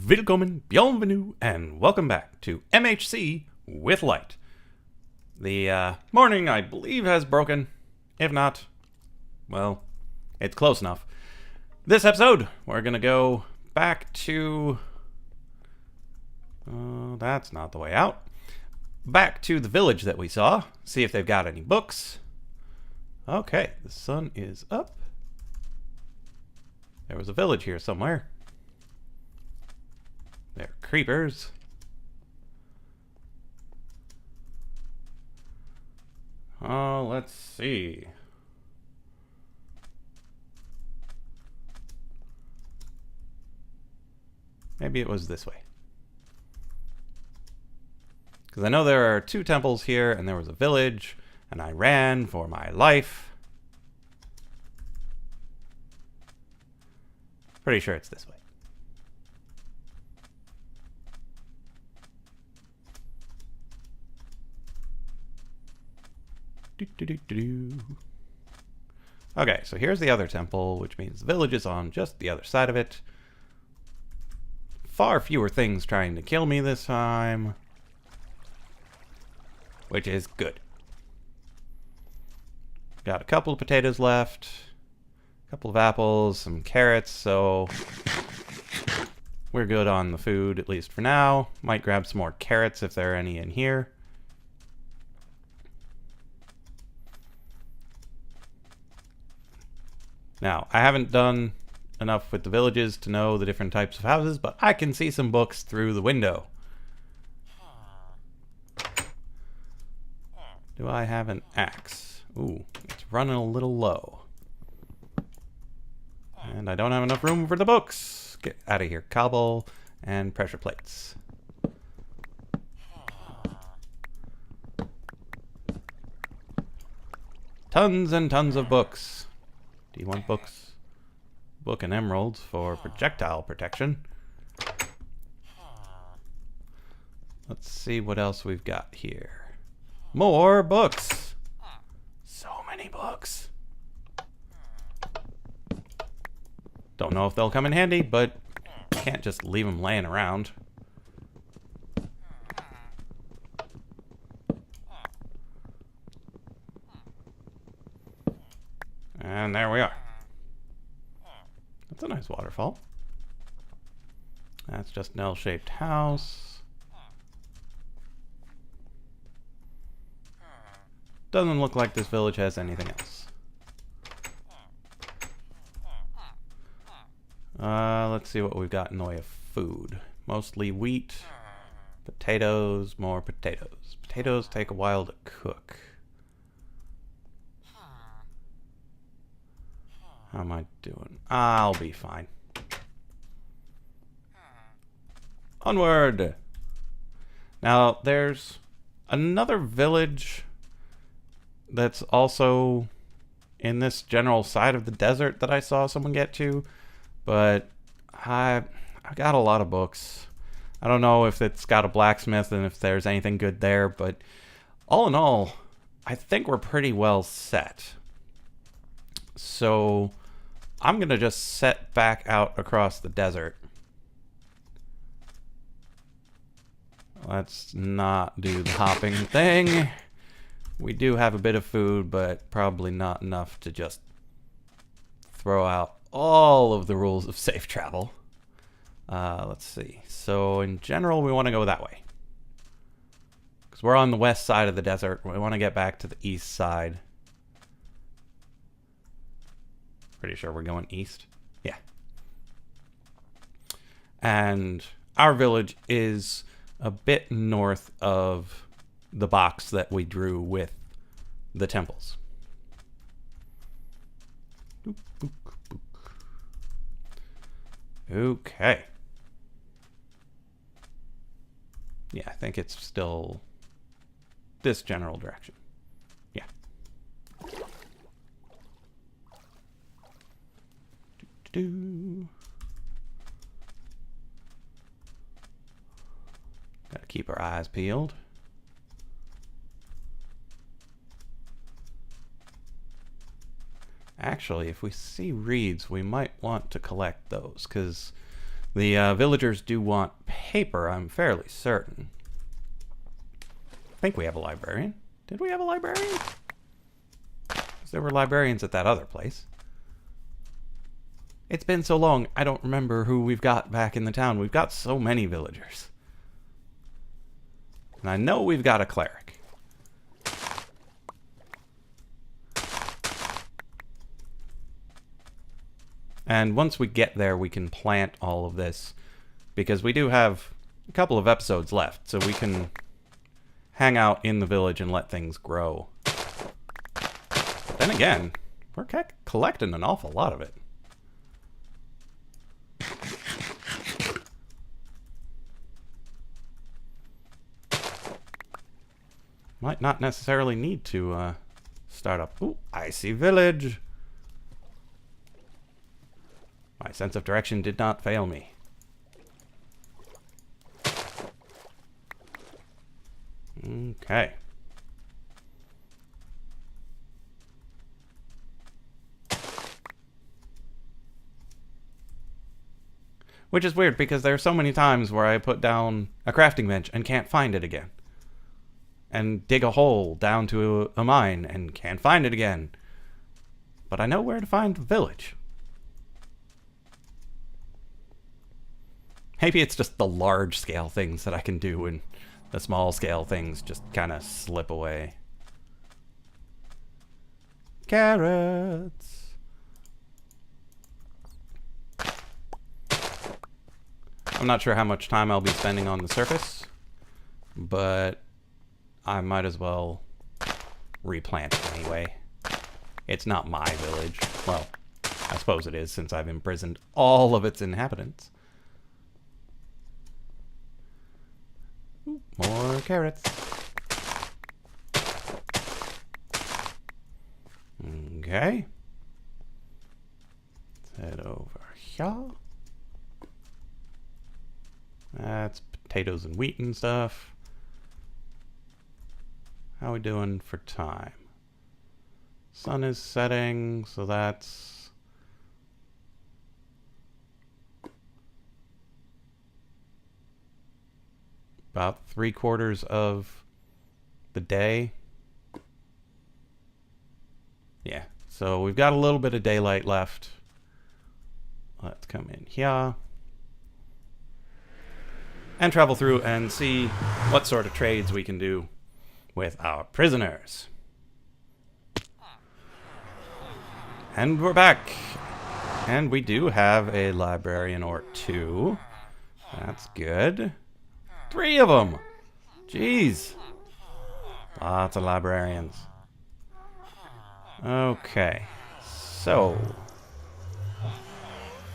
Willkommen, bienvenue, and welcome back to MHC with Lyte. The morning, I believe, has broken. If not, well, it's close enough. This episode, we're gonna go back to... that's not the way out. Back to the village that we saw, see if they've got any books. Okay, the sun is up. There was a village here somewhere. There are creepers. Oh, let's see. Maybe it was this way. Because I know there are two temples here, and there was a village, and I ran for my life. Pretty sure it's this way. Okay, so here's the other temple, which means the village is on just the other side of it. Far fewer things trying to kill me this time, which is good. Got a couple of potatoes left, a couple of apples, some carrots, so we're good on the food, at least for now. Might grab some more carrots if there are any in here. Now, I haven't done enough with the villages to know the different types of houses, but I can see some books through the window. Do I have an axe? Ooh, it's running a little low. And I don't have enough room for the books. Get out of here. Cobble and pressure plates. Tons and tons of books. Do you want books? Book and emeralds for projectile protection. Let's see what else we've got here. More books! So many books. Don't know if they'll come in handy, but can't just leave them laying around. And there we are. That's a nice waterfall. That's just an L-shaped house. Doesn't look like this village has anything else. Let's see what we've got in the way of food. Mostly wheat, potatoes, more potatoes. Potatoes take a while to cook. How am I doing? I'll be fine. Onward! Now, there's another village that's also in this general side of the desert that I saw someone get to, but I got a lot of books. I don't know if it's got a blacksmith and if there's anything good there, but all in all, I think we're pretty well set. So I'm going to just set back out across the desert. Let's not do the hopping thing. We do have a bit of food, but probably not enough to just throw out all of the rules of safe travel. Let's see. So in general, we want to go that way. Because we're on the west side of the desert. We want to get back to the east side. Pretty sure we're going east. Yeah. And our village is a bit north of the box that we drew with the temples. Okay. Yeah, I think it's still this general direction. Yeah. Gotta keep our eyes peeled. Actually, if we see reeds, we might want to collect those, because The villagers do want paper, I'm fairly certain. I think we have a librarian. Did we have a librarian? 'Cause there were librarians at that other place. It's been so long, I don't remember who we've got back in the town. We've got so many villagers. And I know we've got a cleric. And once we get there, we can plant all of this. Because we do have a couple of episodes left, so we can hang out in the village and let things grow. But then again, we're collecting an awful lot of it. Might not necessarily need to start up. Ooh, I see village. My sense of direction did not fail me. Okay. Which is weird because there are so many times where I put down a crafting bench and can't find it again. And dig a hole down to a mine and can't find it again. But I know where to find the village. Maybe it's just the large scale things that I can do and the small scale things just kind of slip away. Carrots. I'm not sure how much time I'll be spending on the surface, but I might as well replant it anyway. It's not my village. Well, I suppose it is since I've imprisoned all of its inhabitants. Ooh, more carrots. Okay. Let's head over here. That's potatoes and wheat and stuff. How are we doing for time? Sun is setting, so that's about 3/4 of the day. Yeah, so we've got a little bit of daylight left. Let's come in here and travel through and see what sort of trades we can do with our prisoners. And we're back. And we do have a librarian or two. That's good. 3 of them. Jeez. Lots of librarians. Okay. So,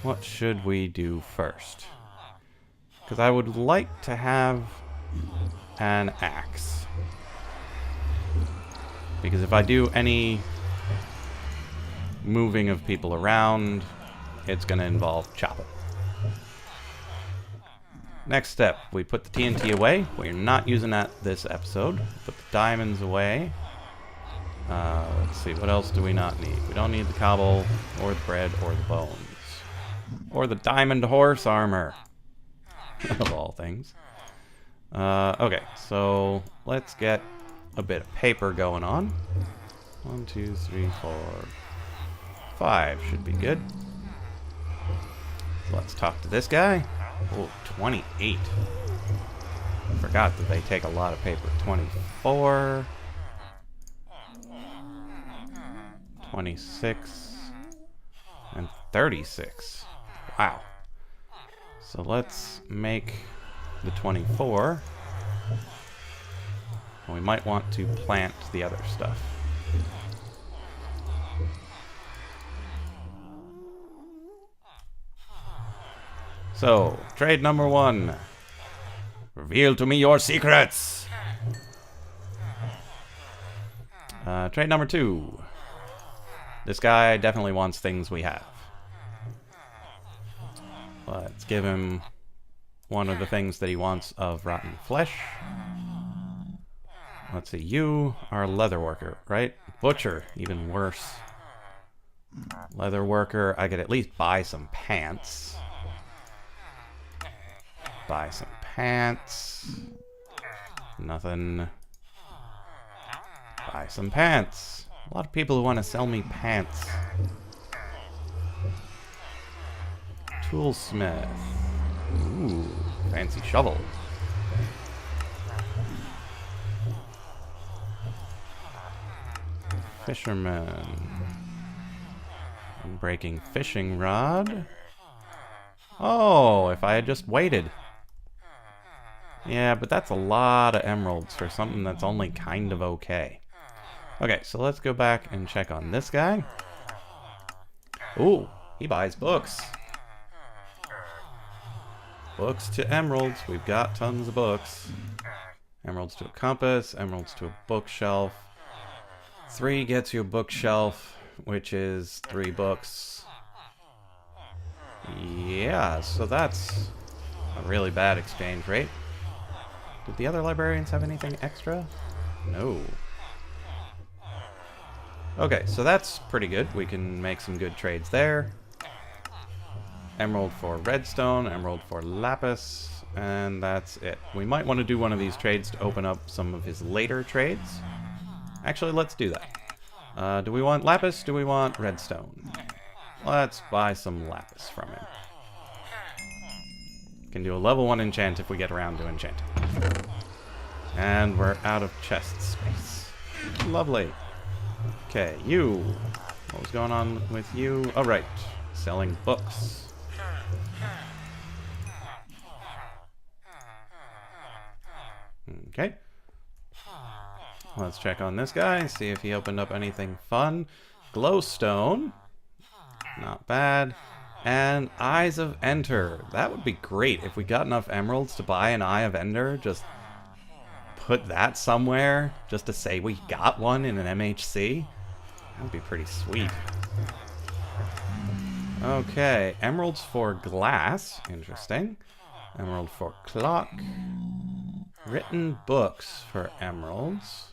what should we do first? Because I would like to have an axe. Because if I do any moving of people around, it's going to involve chopping. Next step, we put the TNT away. We're not using that this episode. Put the diamonds away. Let's see, what else do we not need? We don't need the cobble, or the bread, or the bones. Or the diamond horse armor. Of all things. Okay, so let's get a bit of paper going on. 1, 2, 3, 4, 5 should be good. So let's talk to this guy. Oh, 28. I forgot that they take a lot of paper. 24. 26. And 36. Wow. So let's make the 24. We might want to plant the other stuff. So, trade number 1. Reveal to me your secrets. Trade number 2. This guy definitely wants things we have. Let's give him one of the things that he wants of rotten flesh. Let's see, you are a leather worker, right? Butcher, even worse. Leather worker, I could at least buy some pants. Buy some pants. Nothing. Buy some pants. A lot of people who want to sell me pants. Toolsmith. Ooh, fancy shovel. Fisherman. Breaking fishing rod. Oh, if I had just waited. Yeah, but that's a lot of emeralds for something that's only kind of okay. Okay, so let's go back and check on this guy. Ooh, he buys books. Books to emeralds. We've got tons of books. Emeralds to a compass, emeralds to a bookshelf. 3 gets you a bookshelf, which is 3 books. Yeah, so that's a really bad exchange rate. Did the other librarians have anything extra? No. Okay, so that's pretty good. We can make some good trades there. Emerald for redstone, emerald for lapis, and that's it. We might want to do one of these trades to open up some of his later trades. Actually, let's do that. Do we want lapis? Do we want redstone? Let's buy some lapis from him. Can do a level 1 enchant if we get around to enchanting. And we're out of chest space. Lovely. Okay, you. What was going on with you? Oh, right. Selling books. Okay. Let's check on this guy, see if he opened up anything fun. Glowstone. Not bad. And Eyes of Ender. That would be great if we got enough emeralds to buy an Eye of Ender. Just put that somewhere just to say we got one in an MHC. That would be pretty sweet. Okay, emeralds for glass. Interesting. Emerald for clock. Written books for emeralds.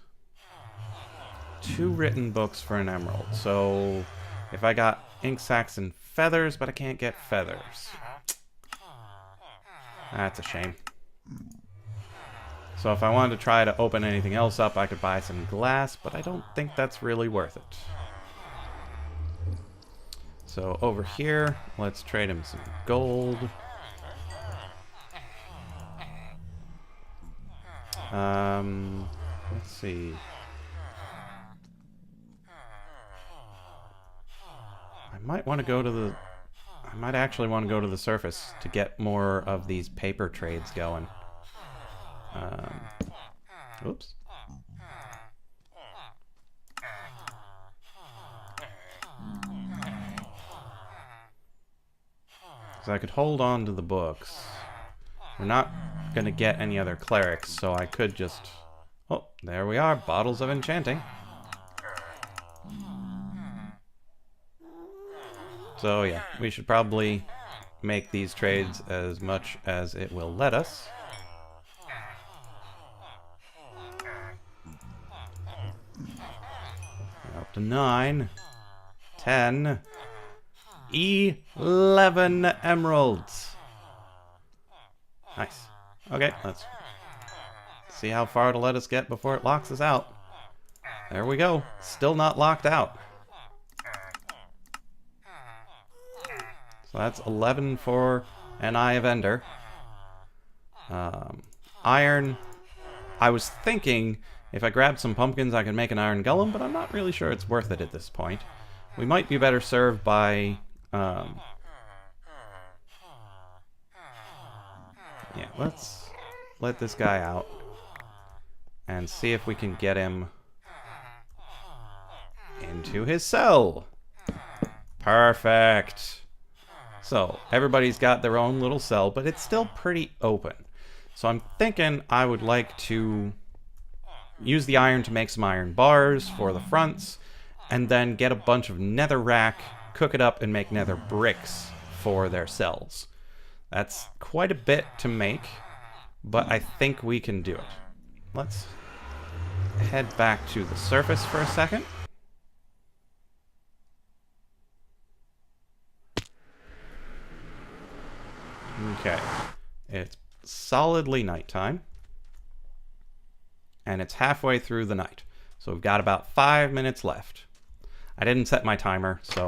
2 written books for an emerald. So if I got ink sacks and feathers, but I can't get feathers. That's a shame. So if I wanted to try to open anything else up, I could buy some glass, but I don't think that's really worth it. So over here, let's trade him some gold. Let's see. I might want to go to the... I might actually want to go to the surface to get more of these paper trades going. Oops. So I could hold on to the books. We're not going to get any other clerics, so I could just... Oh, there we are. Bottles of enchanting. So yeah, we should probably make these trades as much as it will let us. Up to 9, 10, 11 emeralds. Nice. Okay, let's see how far it'll let us get before it locks us out. There we go. Still not locked out. So that's 11 for an Eye of Ender. Iron. I was thinking if I grabbed some pumpkins I could make an iron golem, but I'm not really sure it's worth it at this point. We might be better served by... yeah, let's let this guy out and see if we can get him into his cell. Perfect. So everybody's got their own little cell, but it's still pretty open. So I'm thinking I would like to use the iron to make some iron bars for the fronts, and then get a bunch of netherrack, cook it up, and make nether bricks for their cells. That's quite a bit to make, but I think we can do it. Let's head back to the surface for a second. Okay. It's solidly nighttime. And it's halfway through the night. So we've got about 5 minutes left. I didn't set my timer, so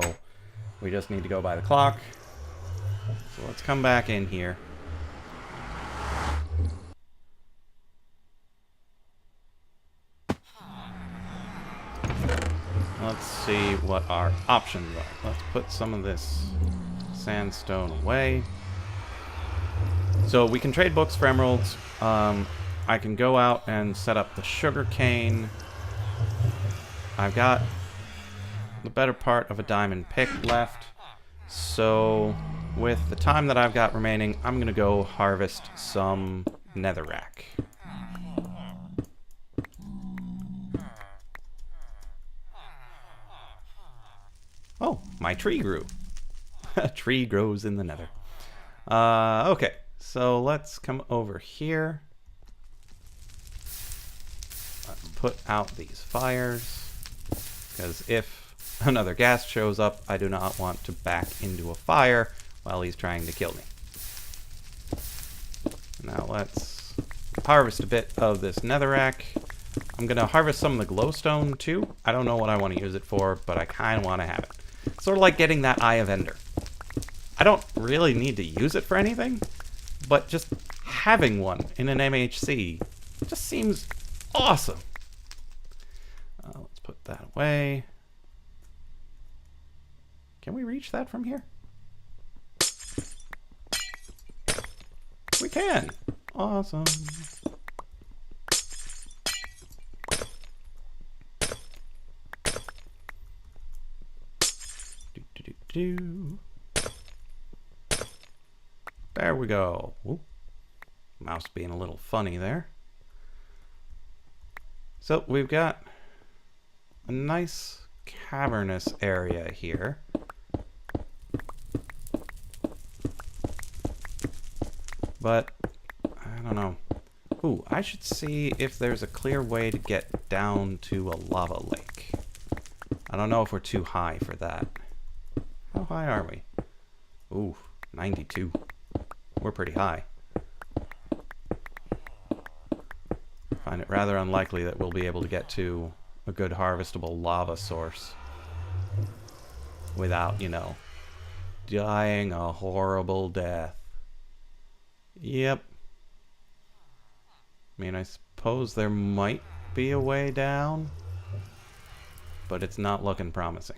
we just need to go by the clock. So let's come back in here. Let's see what our options are. Let's put some of this sandstone away. So we can trade books for emeralds. I can go out and set up the sugar cane. I've got the better part of a diamond pick left. So with the time that I've got remaining, I'm going to go harvest some netherrack. Oh, my tree grew. A tree grows in the nether. Okay, so let's come over here. Let's put out these fires, because if another ghast shows up, I do not want to back into a fire while he's trying to kill me. Now let's harvest a bit of this netherrack. I'm going to harvest some of the glowstone too. I don't know what I want to use it for, but I kind of want to have it. Sort of like getting that Eye of Ender. I don't really need to use it for anything, but just having one in an MHC just seems awesome. Let's put that away. Can we reach that from here? We can. Awesome. There we go. Ooh. Mouse being a little funny there. So we've got a nice cavernous area here. But I don't know. Ooh, I should see if there's a clear way to get down to a lava lake. I don't know if we're too high for that. How high are we? Ooh, 92. We're pretty high. Find it rather unlikely that we'll be able to get to a good harvestable lava source without, you know, dying a horrible death. Yep. I mean, I suppose there might be a way down, but it's not looking promising.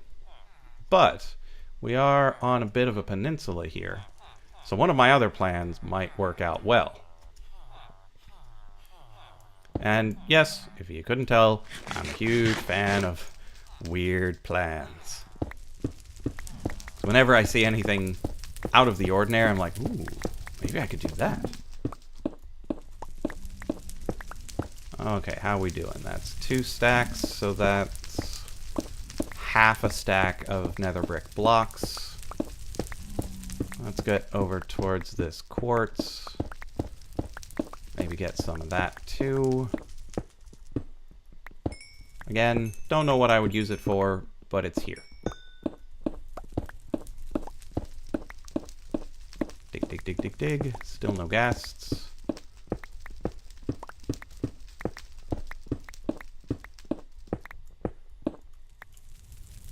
But we are on a bit of a peninsula here, so one of my other plans might work out well. And yes, if you couldn't tell, I'm a huge fan of weird plans. So whenever I see anything out of the ordinary, I'm like, ooh, maybe I could do that. Okay, how are we doing? That's 2 stacks, so that's half a stack of nether brick blocks. Let's get over towards this quartz. Maybe get some of that too. Again, don't know what I would use it for, but it's here. Dig, dig, dig, dig, dig. Still no ghasts.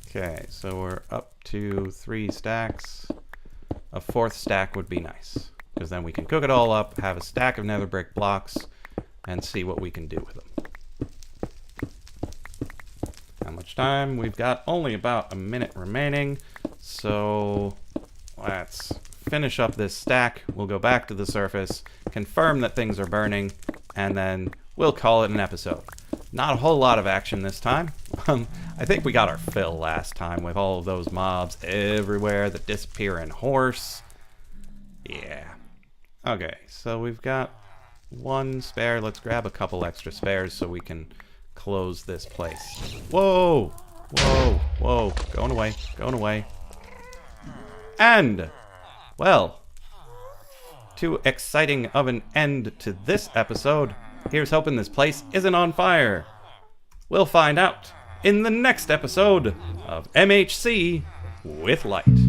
Okay, so we're up to 3 stacks. A 4th stack would be nice, because then we can cook it all up, have a stack of nether brick blocks, and see what we can do with them. How much time? We've got only about a minute remaining, so let's finish up this stack. We'll go back to the surface, confirm that things are burning, and then we'll call it an episode. Not a whole lot of action this time. I think we got our fill last time with all of those mobs everywhere, the disappearing horse. Yeah. Okay, so we've got 1 spare. Let's grab a couple extra spares so we can close this place. Whoa! Whoa! Whoa! Going away. Going away. And, well, too exciting of an end to this episode. Here's hoping this place isn't on fire. We'll find out in the next episode of MHC with Lyte.